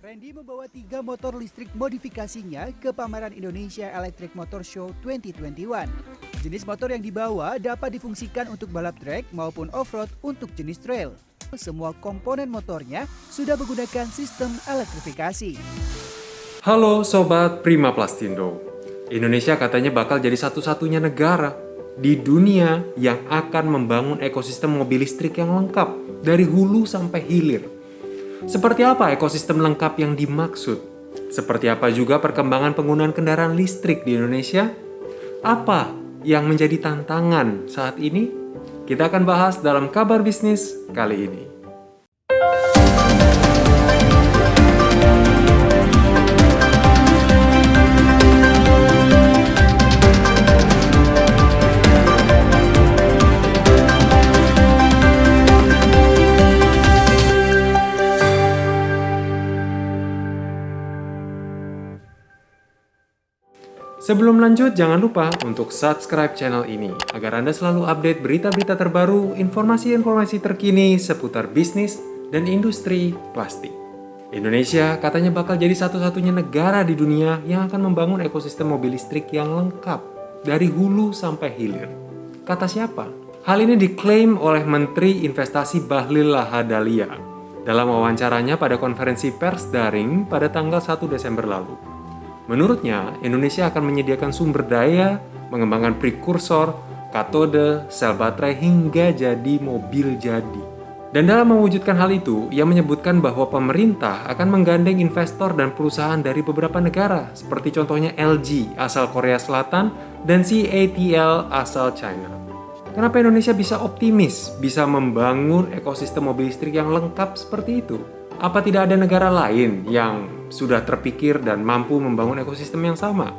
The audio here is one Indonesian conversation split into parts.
Randy membawa 3 motor listrik modifikasinya ke pameran Indonesia Electric Motor Show 2021. Jenis motor yang dibawa dapat difungsikan untuk balap trek maupun off-road untuk jenis trail. Semua komponen motornya sudah menggunakan sistem elektrifikasi. Halo Sobat Prima Plastindo. Indonesia katanya bakal jadi satu-satunya negara di dunia yang akan membangun ekosistem mobil listrik yang lengkap dari hulu sampai hilir. Seperti apa ekosistem lengkap yang dimaksud? Seperti apa juga perkembangan penggunaan kendaraan listrik di Indonesia? Apa yang menjadi tantangan saat ini? Kita akan bahas dalam Kabar Bisnis kali ini. Sebelum lanjut, jangan lupa untuk subscribe channel ini agar Anda selalu update berita-berita terbaru, informasi-informasi terkini seputar bisnis dan industri plastik. Indonesia katanya bakal jadi satu-satunya negara di dunia yang akan membangun ekosistem mobil listrik yang lengkap dari hulu sampai hilir. Kata siapa? Hal ini diklaim oleh Menteri Investasi Bahlil Lahadalia dalam wawancaranya pada konferensi pers daring pada tanggal 1 Desember lalu. Menurutnya, Indonesia akan menyediakan sumber daya, mengembangkan prekursor, katode, sel baterai hingga jadi mobil jadi. Dan dalam mewujudkan hal itu, ia menyebutkan bahwa pemerintah akan menggandeng investor dan perusahaan dari beberapa negara, seperti contohnya LG asal Korea Selatan dan CATL asal China. Kenapa Indonesia bisa optimis, bisa membangun ekosistem mobil listrik yang lengkap seperti itu? Apa tidak ada negara lain yang sudah terpikir dan mampu membangun ekosistem yang sama?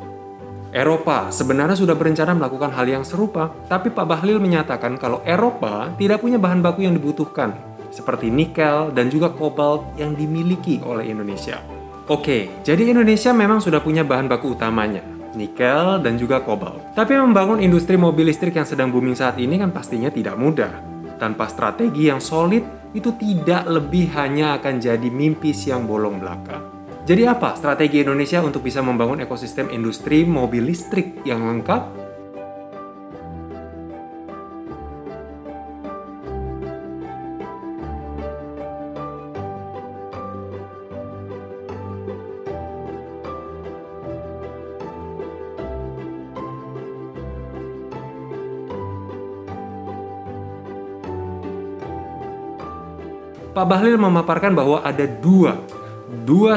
Eropa sebenarnya sudah berencana melakukan hal yang serupa, tapi Pak Bahlil menyatakan kalau Eropa tidak punya bahan baku yang dibutuhkan, seperti nikel dan juga kobalt yang dimiliki oleh Indonesia. Oke, jadi Indonesia memang sudah punya bahan baku utamanya, nikel dan juga kobalt. Tapi membangun industri mobil listrik yang sedang booming saat ini kan pastinya tidak mudah. Tanpa strategi yang solid, itu tidak lebih hanya akan jadi mimpi siang bolong belaka. Jadi apa strategi Indonesia untuk bisa membangun ekosistem industri mobil listrik yang lengkap? Pak Bahlil memaparkan bahwa ada dua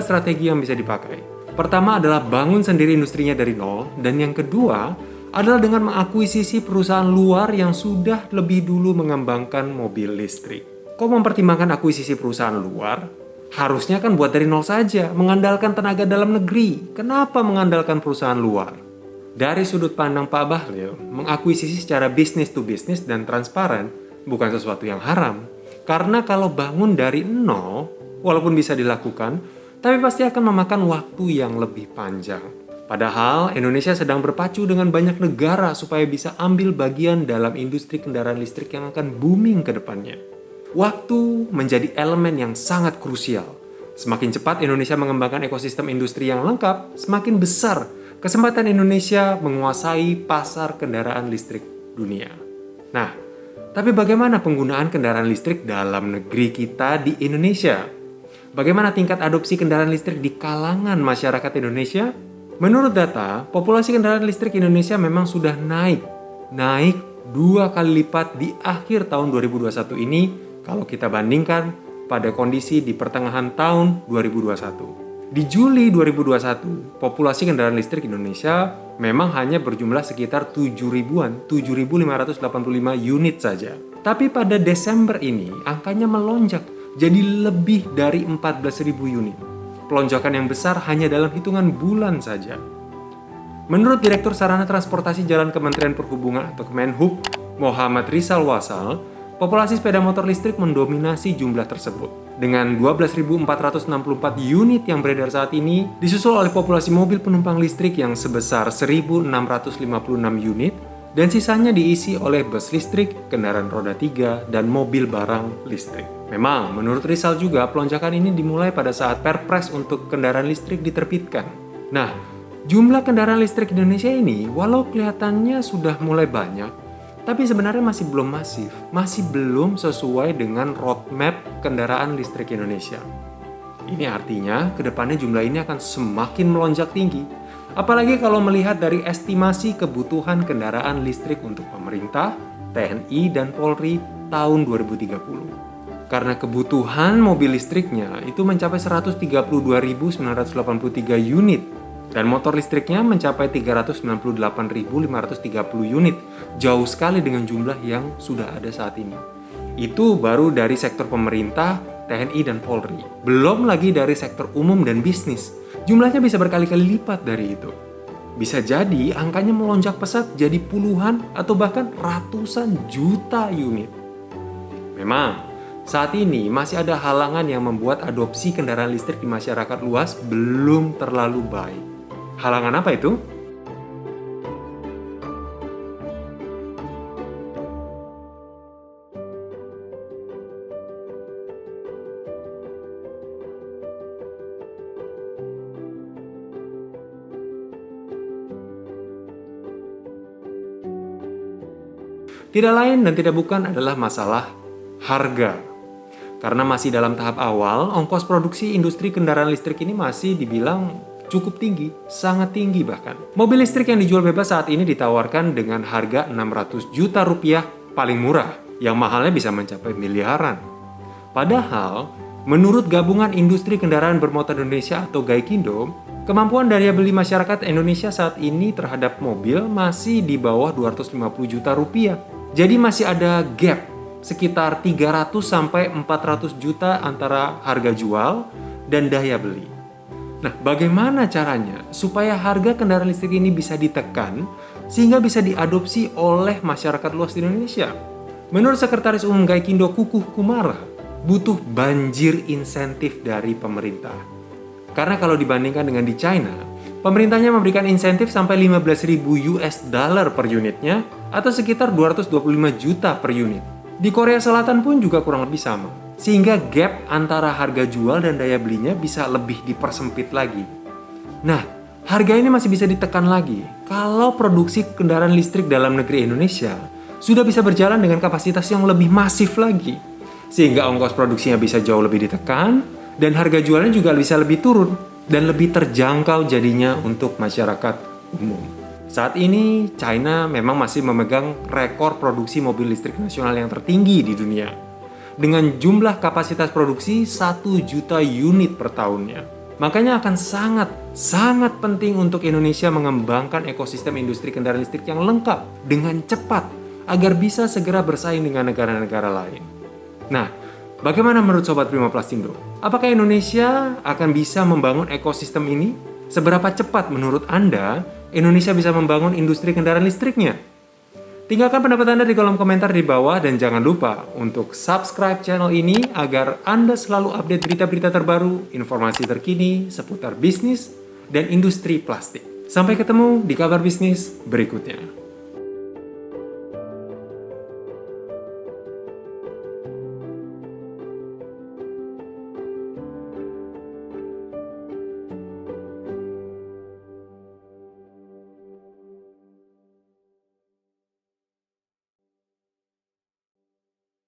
strategi yang bisa dipakai. Pertama adalah bangun sendiri industrinya dari nol, dan yang kedua adalah dengan mengakuisisi perusahaan luar yang sudah lebih dulu mengembangkan mobil listrik. Kok mempertimbangkan akuisisi perusahaan luar? Harusnya kan buat dari nol saja, mengandalkan tenaga dalam negeri. Kenapa mengandalkan perusahaan luar? Dari sudut pandang Pak Bahlil, mengakuisisi secara bisnis to bisnis dan transparan bukan sesuatu yang haram. Karena kalau bangun dari nol, walaupun bisa dilakukan, tapi pasti akan memakan waktu yang lebih panjang. Padahal Indonesia sedang berpacu dengan banyak negara supaya bisa ambil bagian dalam industri kendaraan listrik yang akan booming ke depannya. Waktu menjadi elemen yang sangat krusial. Semakin cepat Indonesia mengembangkan ekosistem industri yang lengkap, semakin besar kesempatan Indonesia menguasai pasar kendaraan listrik dunia. Nah, tapi bagaimana penggunaan kendaraan listrik dalam negeri kita di Indonesia? Bagaimana tingkat adopsi kendaraan listrik di kalangan masyarakat Indonesia? Menurut data, populasi kendaraan listrik Indonesia memang sudah naik 2 kali lipat di akhir tahun 2021 ini kalau kita bandingkan pada kondisi di pertengahan tahun 2021. Di Juli 2021, populasi kendaraan listrik Indonesia memang hanya berjumlah sekitar 7.585 unit saja. Tapi pada Desember ini, angkanya melonjak jadi lebih dari 14.000 unit. Pelonjakan yang besar hanya dalam hitungan bulan saja. Menurut Direktur Sarana Transportasi Jalan Kementerian Perhubungan atau Kemenhub, Muhammad Rizal Wasal, populasi sepeda motor listrik mendominasi jumlah tersebut. Dengan 12.464 unit yang beredar saat ini, disusul oleh populasi mobil penumpang listrik yang sebesar 1.656 unit, dan sisanya diisi oleh bus listrik, kendaraan roda 3, dan mobil barang listrik. Memang, menurut Rizal juga, pelonjakan ini dimulai pada saat Perpres untuk kendaraan listrik diterbitkan. Nah, jumlah kendaraan listrik di Indonesia ini, walau kelihatannya sudah mulai banyak, tapi sebenarnya masih belum masif, masih belum sesuai dengan roadmap kendaraan listrik Indonesia. Ini artinya, kedepannya jumlah ini akan semakin melonjak tinggi. Apalagi kalau melihat dari estimasi kebutuhan kendaraan listrik untuk pemerintah, TNI, dan Polri tahun 2030. Karena kebutuhan mobil listriknya itu mencapai 132.983 unit dan motor listriknya mencapai 398.530 unit, jauh sekali dengan jumlah yang sudah ada saat ini. Itu baru dari sektor pemerintah, TNI, dan Polri. Belum lagi dari sektor umum dan bisnis. Jumlahnya bisa berkali-kali lipat dari itu. Bisa jadi angkanya melonjak pesat jadi puluhan atau bahkan ratusan juta unit. Memang, saat ini masih ada halangan yang membuat adopsi kendaraan listrik di masyarakat luas belum terlalu baik. Halangan apa itu? Tidak lain dan tidak bukan adalah masalah harga. Karena masih dalam tahap awal, ongkos produksi industri kendaraan listrik ini masih dibilang cukup tinggi, sangat tinggi bahkan. Mobil listrik yang dijual bebas saat ini ditawarkan dengan harga 600 juta rupiah paling murah, yang mahalnya bisa mencapai miliaran. Padahal, menurut Gabungan Industri Kendaraan Bermotor Indonesia atau GAIKINDO, kemampuan daya beli masyarakat Indonesia saat ini terhadap mobil masih di bawah 250 juta rupiah. Jadi masih ada gap sekitar 300 sampai 400 juta antara harga jual dan daya beli. Nah, bagaimana caranya supaya harga kendaraan listrik ini bisa ditekan sehingga bisa diadopsi oleh masyarakat luas di Indonesia? Menurut Sekretaris Umum GAIKINDO Kukuh Kumara, butuh banjir insentif dari pemerintah. Karena kalau dibandingkan dengan di China, pemerintahnya memberikan insentif sampai 15.000 US dollar per unitnya atau sekitar 225 juta per unit. Di Korea Selatan pun juga kurang lebih sama. Sehingga gap antara harga jual dan daya belinya bisa lebih dipersempit lagi. Nah, harga ini masih bisa ditekan lagi kalau produksi kendaraan listrik dalam negeri Indonesia sudah bisa berjalan dengan kapasitas yang lebih masif lagi. Sehingga ongkos produksinya bisa jauh lebih ditekan dan harga jualnya juga bisa lebih turun dan lebih terjangkau jadinya untuk masyarakat umum. Saat ini, China memang masih memegang rekor produksi mobil listrik nasional yang tertinggi di dunia. Dengan jumlah kapasitas produksi 1 juta unit per tahunnya. Makanya akan sangat penting untuk Indonesia mengembangkan ekosistem industri kendaraan listrik yang lengkap dengan cepat agar bisa segera bersaing dengan negara-negara lain. Nah, bagaimana menurut Sobat Prima Plastindo? Apakah Indonesia akan bisa membangun ekosistem ini? Seberapa cepat menurut Anda Indonesia bisa membangun industri kendaraan listriknya? Tinggalkan pendapat Anda di kolom komentar di bawah dan jangan lupa untuk subscribe channel ini agar Anda selalu update berita-berita terbaru, informasi terkini seputar bisnis dan industri plastik. Sampai ketemu di kabar bisnis berikutnya.